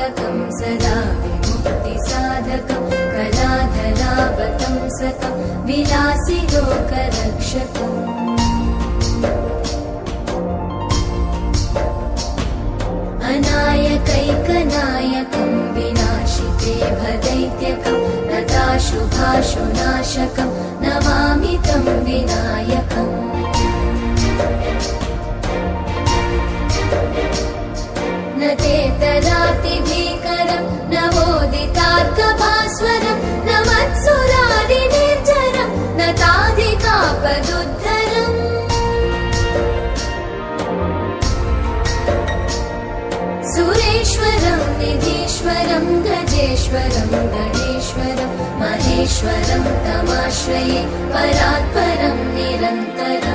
निर्वापकं सदा विमुक्तिसाधकं कलाधरावतंसकं विलासि लोकरक्षकम् अनायकैकनायकं विनाशिते भदैत्यकं नताशुभाशुनाशकं नमामि तं विनायकम् न तेतरातिभीकरं नवोदितार्कभास्वरं न मत्सुरादिनिर्झरं न ताधिकापदुद्धरम् सुरेश्वरं निधीश्वरं गजेश्वरं गणेश्वरं महेश्वरं तमाश्रये परात्परं निरन्तरम्